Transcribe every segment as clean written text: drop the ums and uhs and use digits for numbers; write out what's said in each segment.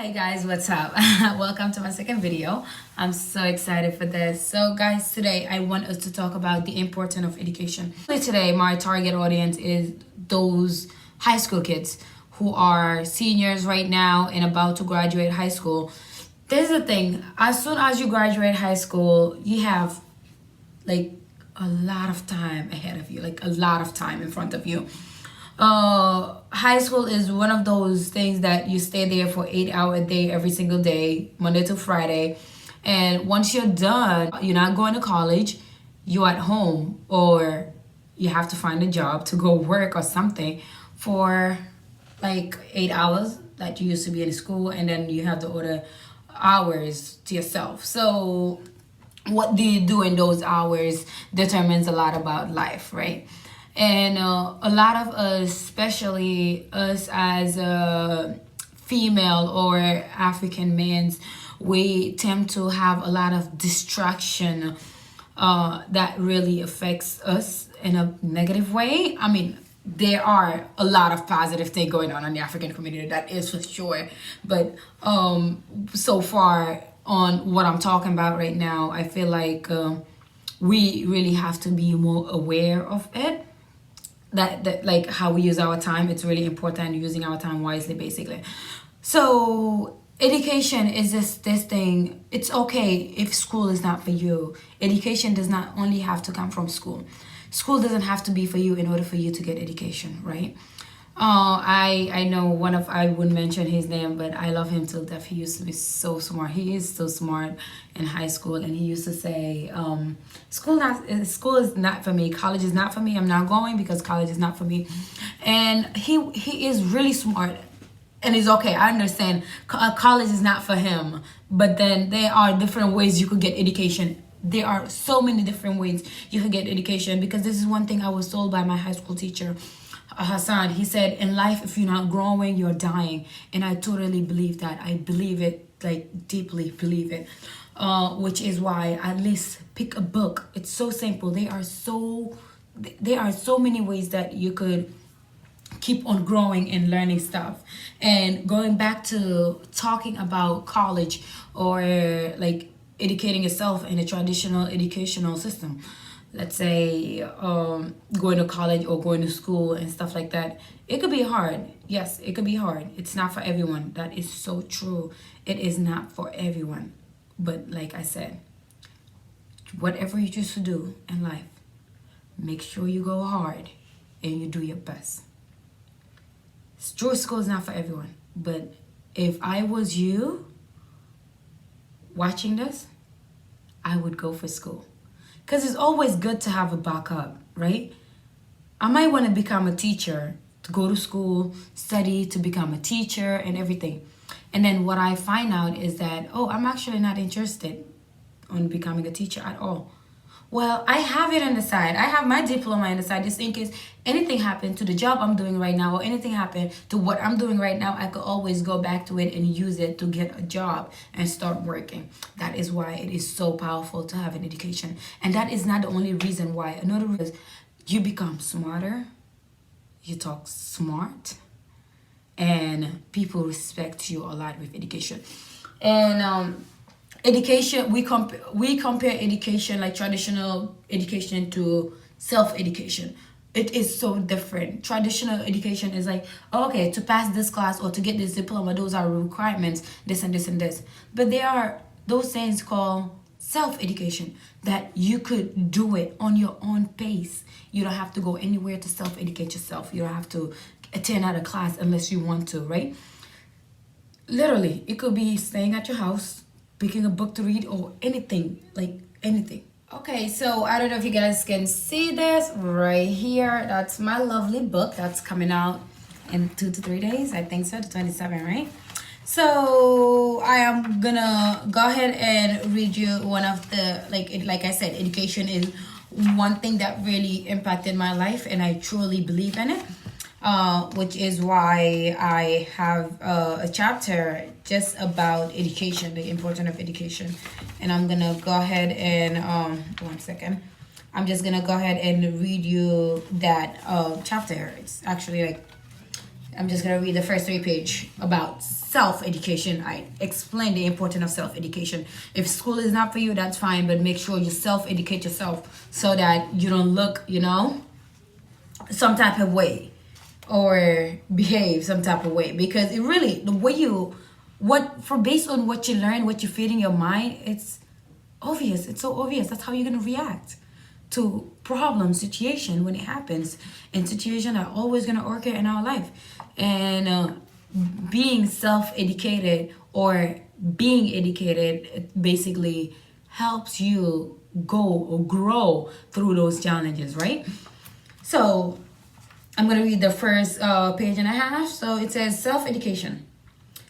Hey guys, what's up? Welcome to my second video. I'm so excited for this. So guys, today I want us to talk about the importance of education. Today my target audience is those high school kids who are seniors right now and about to graduate high school. This is the thing, as soon as you graduate high school, you have like a lot of time ahead of you, like a lot of time in front of you. High school is one of those things that you stay there for 8 hours a day every single day, Monday to Friday. And once you're done, you're not going to college, you're at home, or you have to find a job to go work or something for like 8 hours that you used to be in school, and then you have the other hours to yourself. So what do you do in those hours determines a lot about life, right? And a lot of us, especially us as a female or African males, we tend to have a lot of distraction that really affects us in a negative way. I mean, there are a lot of positive things going on in the African community, that is for sure. But so far on what I'm talking about right now, I feel like we really have to be more aware of it. That like how we use our time, it's really important using our time wisely, basically. So education is this thing. It's okay if school is not for you. Education does not only have to come from school. School doesn't have to be for you in order for you to get education, right? I know one of, I wouldn't mention his name, but I love him till death. He used to be so smart. He is so smart in high school, and he used to say, school is not for me. College is not for me. I'm not going because college is not for me. And he is really smart. And it's okay, I understand college is not for him, but then there are different ways you could get education. There are so many different ways you can get education, because this is one thing I was told by my high school teacher, Hassan. He said, in life, if you're not growing, you're dying. And I totally believe that. I believe it, like deeply believe it. Which is why at least pick a book. It's so simple. There are so many ways that you could keep on growing and learning stuff. And going back to talking about college, or like educating yourself in a traditional educational system, let's say going to college or going to school and stuff like that, it could be hard. Yes, it could be hard. It's not for everyone. That is so true. It is not for everyone. But like I said, whatever you choose to do in life, make sure you go hard and you do your best. True, school is not for everyone, but if I was you watching this, I would go for school. Because it's always good to have a backup, right? I might want to become a teacher, to go to school, study to become a teacher and everything. And then what I find out is that, oh, I'm actually not interested in becoming a teacher at all. Well, I have it on the side. I have my diploma on the side, just in case anything happened to the job I'm doing right now, or anything happened to what I'm doing right now, I could always go back to it and use it to get a job and start working. That is why it is so powerful to have an education. And that is not the only reason why. Another reason is you become smarter, you talk smart, and people respect you a lot with education. And education, we compare education, like traditional education, to self-education. It is so different. Traditional education is like, oh, okay, to pass this class or to get this diploma, those are requirements, this and this and this. But there are those things called self-education, that you could do it on your own pace. You don't have to go anywhere to self-educate yourself. You don't have to attend out a class unless you want to, right? Literally, it could be staying at your house, picking a book to read, or anything, like anything. Okay, so I don't know if you guys can see this right here. That's my lovely book that's coming out in 2 to 3 days. I think so, the 27, right? So I am gonna go ahead and read you one of the, like I said, education is one thing that really impacted my life, and I truly believe in it. Which is why I have a chapter just about education, the importance of education. And I'm gonna go ahead and, one second. I'm just gonna go ahead and read you that chapter. It's actually like I'm just going to read the first 3 pages about self-education. I explain the importance of self-education. If school is not for you, that's fine, but make sure you self-educate yourself so that you don't look, some type of way or behave some type of way, because it really, the way based on what you learn, what you feed in your mind, it's obvious. It's so obvious. That's how you're going to react to problem situation when it happens, and situations are always going to occur in our life. And being self-educated or being educated, it basically helps you go or grow through those challenges, right? So I'm going to read the first page and a half. So it says self-education.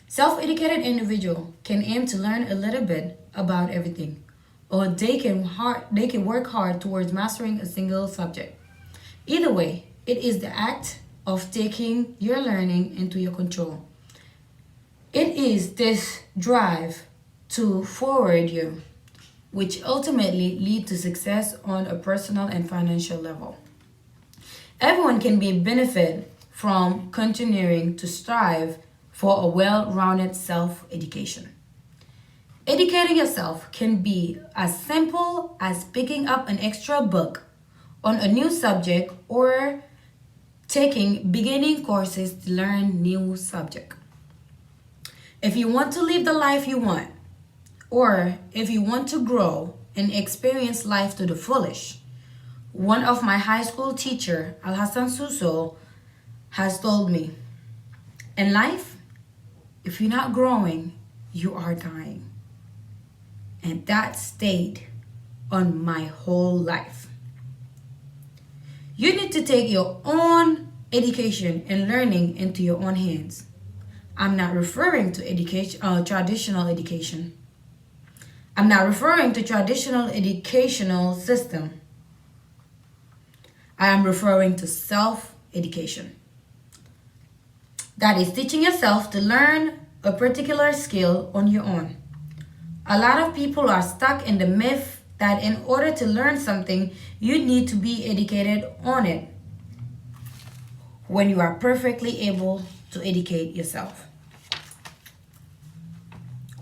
Self-educated individual can aim to learn a little bit about everything, or they can work hard towards mastering a single subject. Either way, it is the act of taking your learning into your control. It is this drive to forward you, which ultimately lead to success on a personal and financial level. Everyone can benefit from continuing to strive for a well-rounded self-education. Educating yourself can be as simple as picking up an extra book on a new subject or taking beginning courses to learn new subject. If you want to live the life you want, or if you want to grow and experience life to the fullest, one of my high school teacher, Alhassan Suso, has told me, in life, if you're not growing, you are dying. And that stayed on my whole life. You need to take your own education and learning into your own hands. I'm not referring to traditional education. I'm not referring to traditional educational system. I am referring to self-education. That is teaching yourself to learn a particular skill on your own. A lot of people are stuck in the myth that in order to learn something, you need to be educated on it, when you are perfectly able to educate yourself.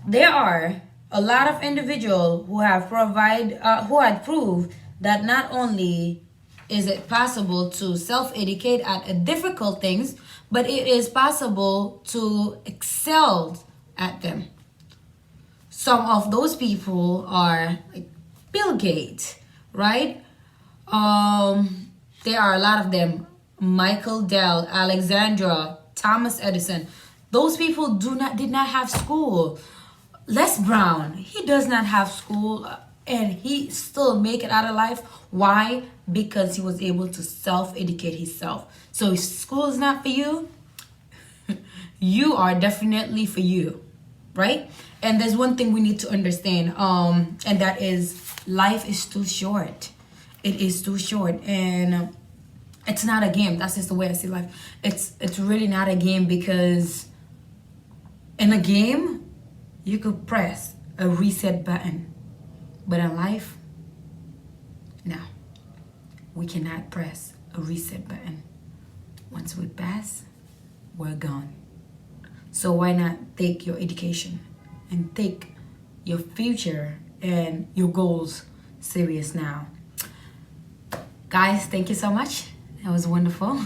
There are a lot of individuals who had proved that not only is it possible to self-educate at difficult things, but it is possible to excel at them. Some of those people are like Bill Gates, right? There are a lot of them. Michael Dell, Alexandra, Thomas Edison. Those people did not have school. Les Brown, he does not have school, and he still make it out of life. Why? Because he was able to self-educate himself. So if school is not for you, you are definitely for you, right? And there's one thing we need to understand, and that is life is too short. It is too short, and it's not a game. That's just the way I see life. It's really not a game, because in a game, you could press a reset button. But in life, no. We cannot press a reset button. Once we pass, we're gone. So why not take your education and take your future and your goals serious now? Guys, thank you so much. That was wonderful.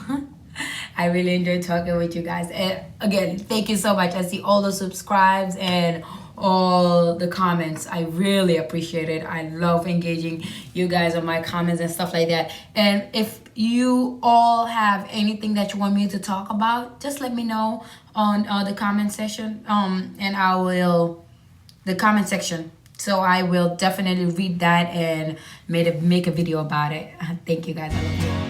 I really enjoyed talking with you guys. And again, thank you so much. I see all the subscribes and all the comments. I really appreciate it. I love engaging you guys on my comments and stuff like that. And if you all have anything that you want me to talk about, just let me know on the comment section. The comment section. So I will definitely read that and make a video about it. Thank you guys. I love you.